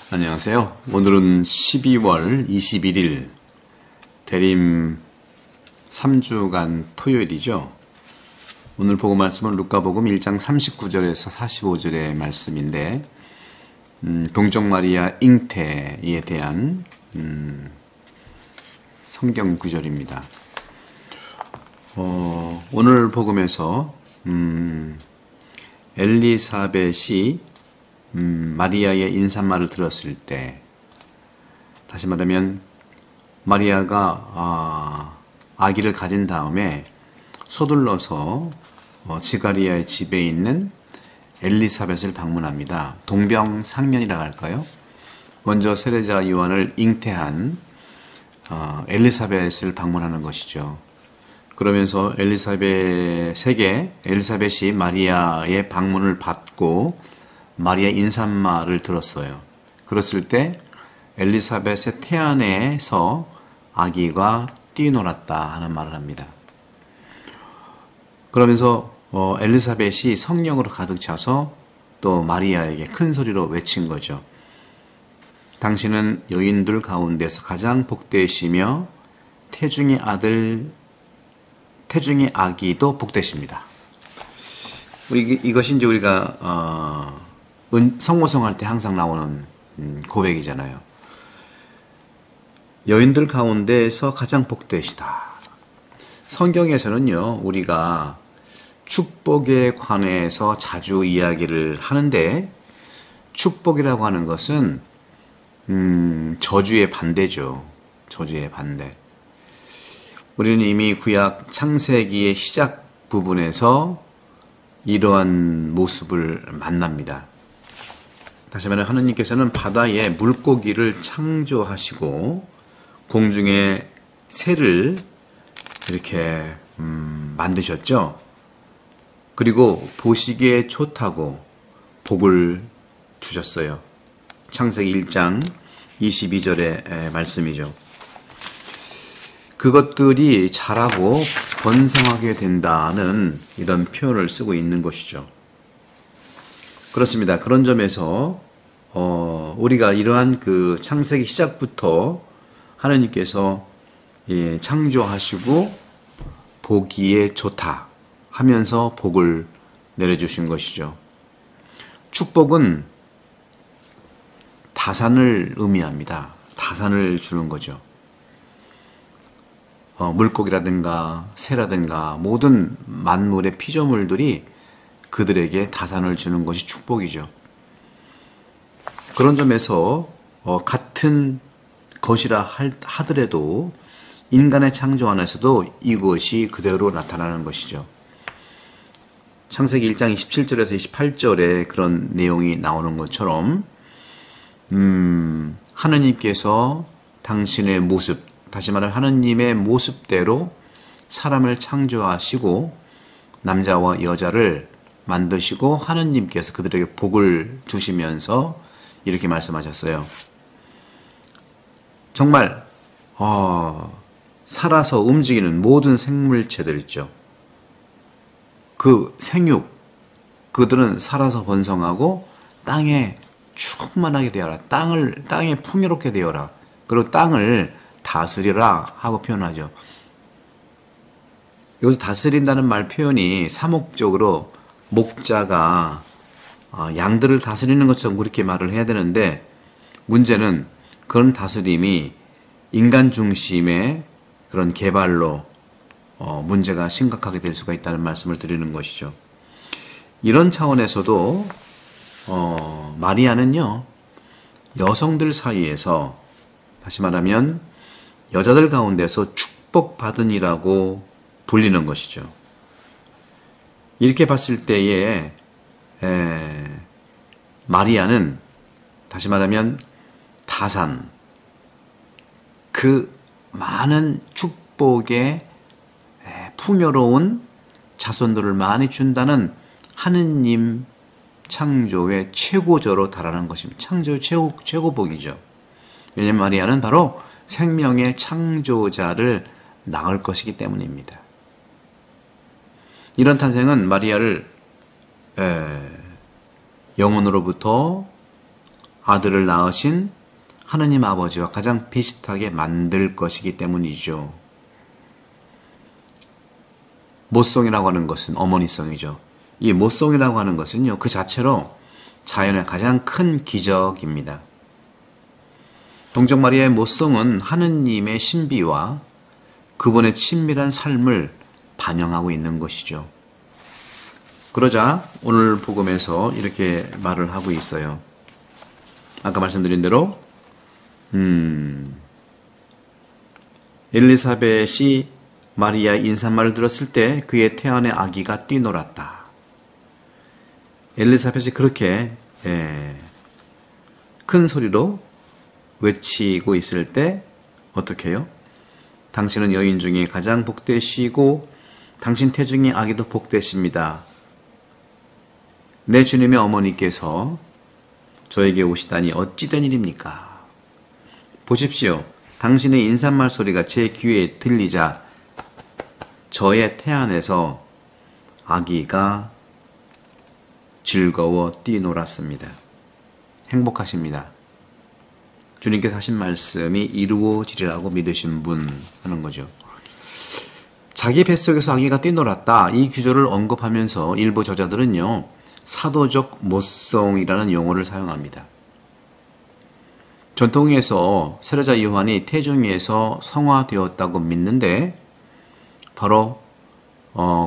안녕하세요. 오늘은 12월 21일 대림 3주간 토요일이죠. 오늘 복음 말씀은 루카복음 1장 39절에서 45절의 말씀인데 동정마리아 잉태에 대한 성경 구절입니다. 오늘 복음에서 엘리사벳이 마리아의 인사말을 들었을 때, 다시 말하면 마리아가 아기를 가진 다음에 서둘러서 지가리아의 집에 있는 엘리사벳을 방문합니다. 동병상련이라고 할까요? 먼저 세례자 요한을 잉태한 엘리사벳을 방문하는 것이죠. 그러면서 엘리사벳이 마리아의 방문을 받고 마리아 인사말을 들었어요. 그랬을 때 엘리사벳의 태안에서 아기가 뛰놀았다 하는 말을 합니다. 그러면서 엘리사벳이 성령으로 가득 차서 또 마리아에게 큰 소리로 외친 거죠. 당신은 여인들 가운데서 가장 복되시며 태중의 아기도 복되십니다. 이것이 이제 우리가 성모성할 때 항상 나오는 고백이잖아요. 여인들 가운데에서 가장 복되시다. 성경에서는요, 우리가 축복에 관해서 자주 이야기를 하는데, 축복이라고 하는 것은 저주의 반대죠. 저주의 반대. 우리는 이미 구약 창세기의 시작 부분에서 이러한 모습을 만납니다. 다시 말해 하느님께서는 바다에 물고기를 창조하시고 공중에 새를 이렇게 만드셨죠. 그리고 보시기에 좋다고 복을 주셨어요. 창세기 1장 22절의 말씀이죠. 그것들이 자라고 번성하게 된다는 이런 표현을 쓰고 있는 것이죠. 그렇습니다. 그런 점에서 우리가 이러한 그 창세기 시작부터 하나님께서 창조하시고 보기에 좋다 하면서 복을 내려주신 것이죠. 축복은 다산을 의미합니다. 다산을 주는 거죠. 물고기라든가 새라든가 모든 만물의 피조물들이 그들에게 다산을 주는 것이 축복이죠. 그런 점에서 같은 것이라 하더라도 인간의 창조 안에서도 이것이 그대로 나타나는 것이죠. 창세기 1장 27절에서 28절에 그런 내용이 나오는 것처럼 하느님께서 당신의 모습, 다시 말하면 하느님의 모습대로 사람을 창조하시고 남자와 여자를 만드시고 하느님께서 그들에게 복을 주시면서 이렇게 말씀하셨어요. 정말 살아서 움직이는 모든 생물체들 있죠. 그 생육, 그들은 살아서 번성하고 땅에 충만하게 되어라. 땅에 풍요롭게 되어라. 그리고 땅을 다스리라 하고 표현하죠. 여기서 다스린다는 말 표현이 사목적으로 목자가 양들을 다스리는 것처럼 그렇게 말을 해야 되는데, 문제는 그런 다스림이 인간 중심의 그런 개발로 문제가 심각하게 될 수가 있다는 말씀을 드리는 것이죠. 이런 차원에서도 마리아는요, 여성들 사이에서, 다시 말하면 여자들 가운데서 축복받은이라고 불리는 것이죠. 이렇게 봤을 때에 마리아는 다시 말하면 다산, 그 많은 축복의 풍요로운 자손들을 많이 준다는 하느님 창조의 최고조로 달하는 것입니다. 창조의 최고복이죠. 왜냐하면 마리아는 바로 생명의 창조자를 낳을 것이기 때문입니다. 이런 탄생은 마리아를 영혼으로부터 아들을 낳으신 하느님 아버지와 가장 비슷하게 만들 것이기 때문이죠. 모성이라고 하는 것은 어머니성이죠. 이 모성이라고 하는 것은요, 그 자체로 자연의 가장 큰 기적입니다. 동정마리아의 모성은 하느님의 신비와 그분의 친밀한 삶을 반영하고 있는 것이죠. 그러자 오늘 복음에서 이렇게 말을 하고 있어요. 아까 말씀드린 대로 엘리사벳이 마리아의 인사말을 들었을 때 그의 태안의 아기가 뛰놀았다. 엘리사벳이 그렇게 큰 소리로 외치고 있을 때 어떻게 해요? 당신은 여인 중에 가장 복되시고 당신 태중의 아기도 복되십니다. 내 주님의 어머니께서 저에게 오시다니 어찌 된 일입니까? 보십시오. 당신의 인사말 소리가 제 귀에 들리자 저의 태안에서 아기가 즐거워 뛰놀았습니다. 행복하십니다. 주님께서 하신 말씀이 이루어지리라고 믿으신 분 하는 거죠. 자기 뱃속에서 아기가 뛰놀았다. 이 구절을 언급하면서 일부 저자들은요, 사도적 모성이라는 용어를 사용합니다. 전통에서 세례자 요한이 태중에서 성화되었다고 믿는데 바로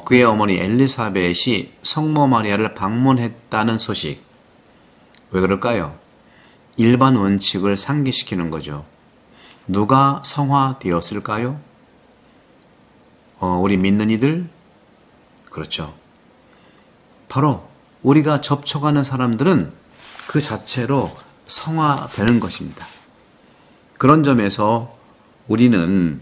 그의 어머니 엘리사벳이 성모 마리아를 방문했다는 소식. 왜 그럴까요? 일반 원칙을 상기시키는 거죠. 누가 성화되었을까요? 우리 믿는 이들? 그렇죠. 바로 우리가 접촉하는 사람들은 그 자체로 성화되는 것입니다. 그런 점에서 우리는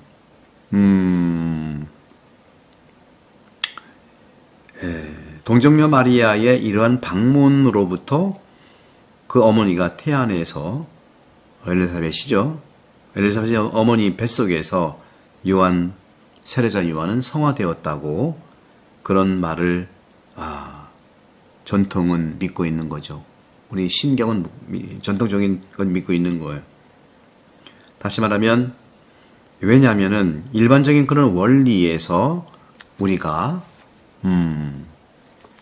동정녀 마리아의 이러한 방문으로부터 그 어머니가 태안에서 엘리사벳이죠. 엘리사벳의 어머니 뱃속에서 세례자 요한은 성화되었다고 그런 말을 전통은 믿고 있는 거죠. 우리 신경은 전통적인 건 믿고 있는 거예요. 다시 말하면 왜냐하면은 일반적인 그런 원리에서 우리가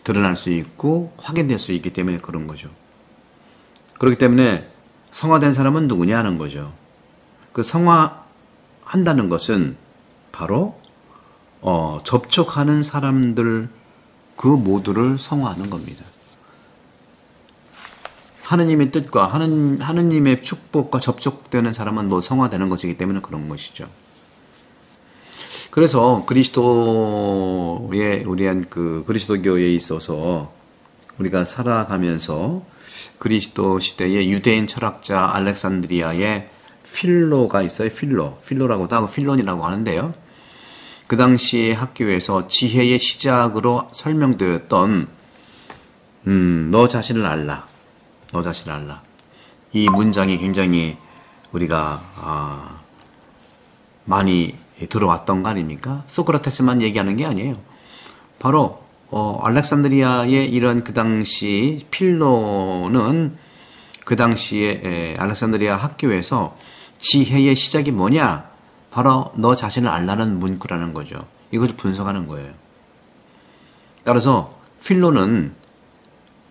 드러날 수 있고 확인될 수 있기 때문에 그런 거죠. 그렇기 때문에 성화된 사람은 누구냐 하는 거죠. 그 성화한다는 것은 바로 접촉하는 사람들 그 모두를 성화하는 겁니다. 하느님의 뜻과 하느님의 축복과 접촉되는 사람은 성화되는 것이기 때문에 그런 것이죠. 그래서 그리스도교에 있어서 우리가 살아가면서 그리스도 시대의 유대인 철학자 알렉산드리아의 필로가 있어요. 필로라고도 하고 필론이라고 하는데요. 그 당시 학교에서 지혜의 시작으로 설명되었던 너 자신을 알라. 너 자신을 알라. 이 문장이 굉장히 우리가 많이 들어왔던 거 아닙니까? 소크라테스만 얘기하는 게 아니에요. 바로 알렉산드리아의 이런 그 당시 필로는 그 당시에 알렉산드리아 학교에서 지혜의 시작이 뭐냐? 바로 너 자신을 알라는 문구라는 거죠. 이것을 분석하는 거예요. 따라서 필로는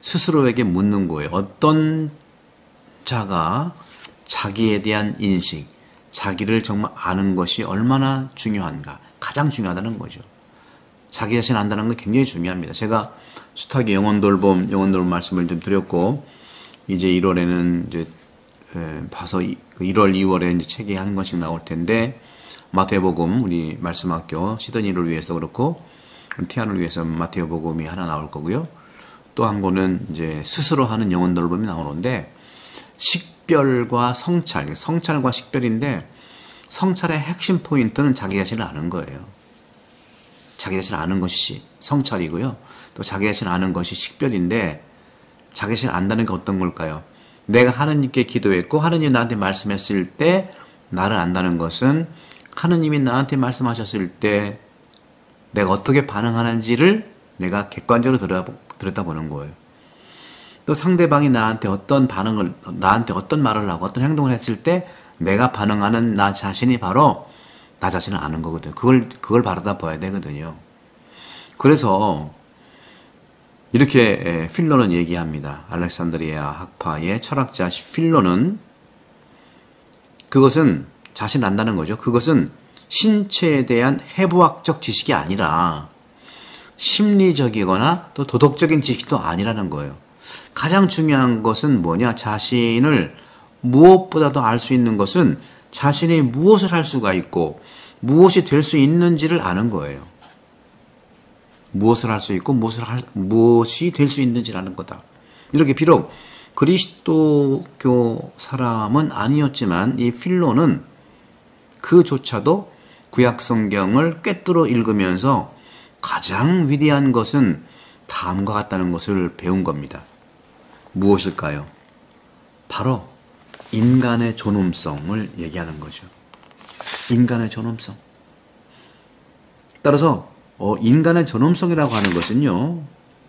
스스로에게 묻는 거예요. 어떤 자가 자기에 대한 인식, 자기를 정말 아는 것이 얼마나 중요한가? 가장 중요하다는 거죠. 자기 자신 안다는 건 굉장히 중요합니다. 제가 숱하게 영혼돌봄 말씀을 좀 드렸고, 이제 1월에는 이제 봐서 1월, 2월에 이제 책이 한 권씩 나올 텐데, 마태복음 우리 말씀학교 시드니를 위해서 그렇고 티안을 위해서 마태복음이 하나 나올 거고요. 또 한 권은 이제 스스로 하는 영혼돌봄이 나오는데 식별과 성찰과 식별인데 성찰의 핵심 포인트는 자기 자신을 아는 거예요. 자기 자신을 아는 것이 성찰이고요. 또 자기 자신을 아는 것이 식별인데 자기 자신을 안다는 게 어떤 걸까요? 내가 하느님께 기도했고 하느님이 나한테 말씀했을 때 나를 안다는 것은 하느님이 나한테 말씀하셨을 때 내가 어떻게 반응하는지를 내가 객관적으로 들여다보는 거예요. 또 상대방이 나한테 어떤 말을 하고 어떤 행동을 했을 때 내가 반응하는 나 자신이 바로 나 자신을 아는 거거든요. 그걸 바라다 봐야 되거든요. 그래서 이렇게 필로는 얘기합니다. 알렉산드리아 학파의 철학자 필로는 그것은 자신 안다는 거죠. 그것은 신체에 대한 해부학적 지식이 아니라 심리적이거나 또 도덕적인 지식도 아니라는 거예요. 가장 중요한 것은 뭐냐? 자신을 무엇보다도 알 수 있는 것은 자신이 무엇을 할 수가 있고 무엇이 될 수 있는지를 아는 거예요. 무엇을 할 수 있고 무엇이 될 수 있는지를 아는 거다. 이렇게 비록 그리스도교 사람은 아니었지만 이 필로는 그조차도 구약 성경을 꿰뚫어 읽으면서 가장 위대한 것은 다음과 같다는 것을 배운 겁니다. 무엇일까요? 바로 인간의 존엄성을 얘기하는 거죠. 인간의 존엄성. 따라서 인간의 존엄성이라고 하는 것은요,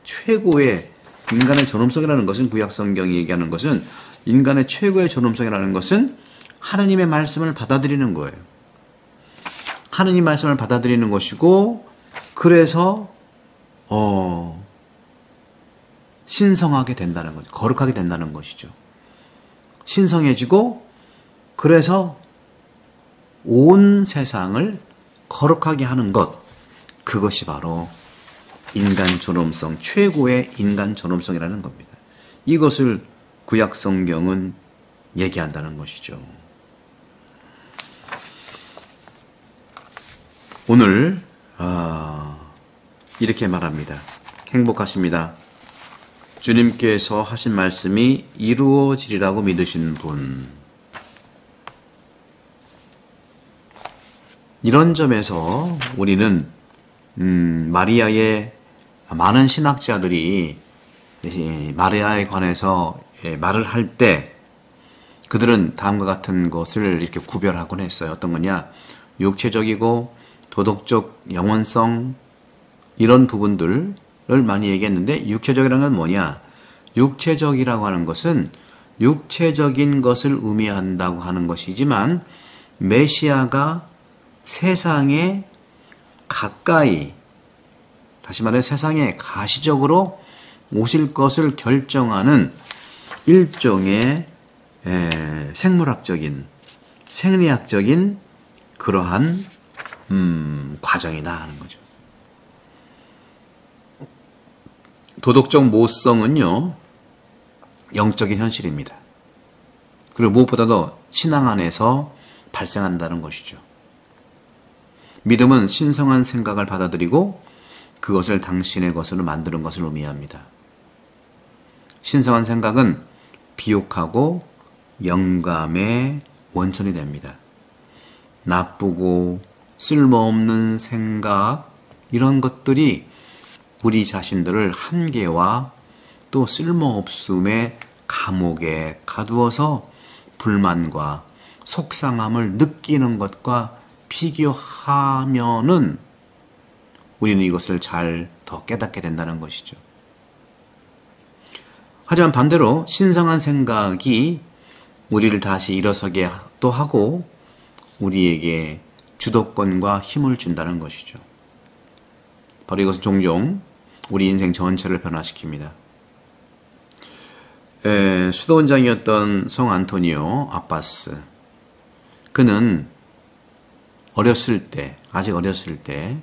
최고의 인간의 존엄성이라는 것은 구약 성경이 얘기하는 것은 인간의 최고의 존엄성이라는 것은 하느님의 말씀을 받아들이는 거예요. 하느님 말씀을 받아들이는 것이고 그래서 신성하게 된다는 거죠. 거룩하게 된다는 것이죠. 신성해지고 그래서 온 세상을 거룩하게 하는 것, 그것이 바로 인간 존엄성, 최고의 인간 존엄성이라는 겁니다. 이것을 구약 성경은 얘기한다는 것이죠. 오늘 이렇게 말합니다. 행복하십니다. 주님께서 하신 말씀이 이루어지리라고 믿으신 분. 이런 점에서 우리는 마리아의 많은 신학자들이 마리아에 관해서 말을 할 때 그들은 다음과 같은 것을 이렇게 구별하곤 했어요. 어떤 거냐? 육체적이고 도덕적 영원성 이런 부분들을 많이 얘기했는데 육체적이라는 건 뭐냐? 육체적이라고 하는 것은 육체적인 것을 의미한다고 하는 것이지만 메시아가 세상에 가까이, 다시 말해 세상에 가시적으로 오실 것을 결정하는 일종의 생물학적인, 생리학적인 그러한 과정이다 하는 거죠. 도덕적 모성은요, 영적인 현실입니다. 그리고 무엇보다도 신앙 안에서 발생한다는 것이죠. 믿음은 신성한 생각을 받아들이고 그것을 당신의 것으로 만드는 것을 의미합니다. 신성한 생각은 비욕하고 영감의 원천이 됩니다. 나쁘고 쓸모없는 생각, 이런 것들이 우리 자신들을 한계와 또 쓸모없음의 감옥에 가두어서 불만과 속상함을 느끼는 것과 비교하면은 우리는 이것을 잘 더 깨닫게 된다는 것이죠. 하지만 반대로 신성한 생각이 우리를 다시 일어서게 또 하고 우리에게 주도권과 힘을 준다는 것이죠. 바로 이것은 종종 우리 인생 전체를 변화시킵니다. 수도원장이었던 성 안토니오 아바스, 그는 아직 어렸을 때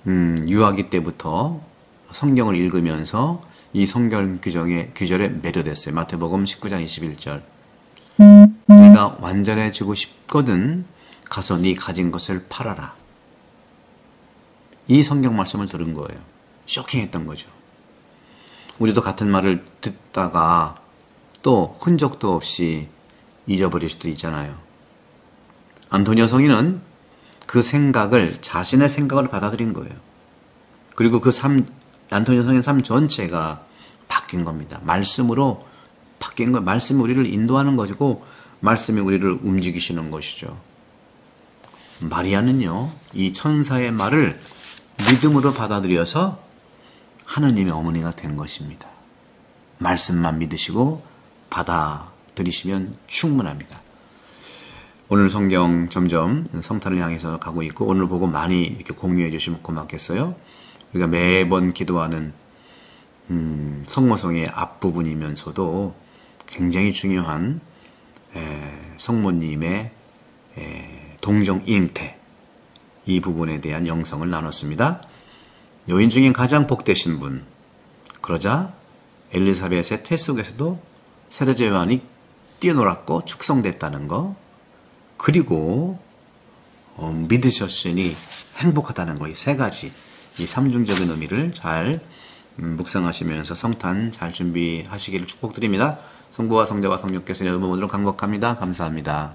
유아기 때부터 성경을 읽으면서 이 성경 규절에 매료됐어요. 마태복음 19장 21절. 네가 완전해지고 싶거든 가서 네 가진 것을 팔아라. 이 성경 말씀을 들은 거예요. 쇼킹했던 거죠. 우리도 같은 말을 듣다가 또 흔적도 없이 잊어버릴 수도 있잖아요. 안토니오 성인은 그 생각을 자신의 생각을 받아들인 거예요. 그리고 안토니오 성인의 삶 전체가 바뀐 겁니다. 말씀으로 바뀐 거예요. 말씀이 우리를 인도하는 것이고 말씀이 우리를 움직이시는 것이죠. 마리아는요, 이 천사의 말을 믿음으로 받아들여서 하느님의 어머니가 된 것입니다. 말씀만 믿으시고 받아들이시면 충분합니다. 오늘 성경 점점 성탄을 향해서 가고 있고 오늘 보고 많이 이렇게 공유해 주시면 고맙겠어요. 우리가 매번 기도하는 성모성의 앞부분이면서도 굉장히 중요한 성모님의 동정 잉태 이 부분에 대한 영성을 나눴습니다. 여인 중에 가장 복되신 분 그러자 엘리사벳의 태 속에서도 세례자 요한이 뛰어놀았고 축성됐다는 거 그리고 믿으셨으니 행복하다는 거 이 세 가지 이 삼중적인 의미를 잘 묵상하시면서 성탄 잘 준비하시기를 축복드립니다. 성부와 성자와 성령께서 여러분 모두를 강복합니다. 감사합니다.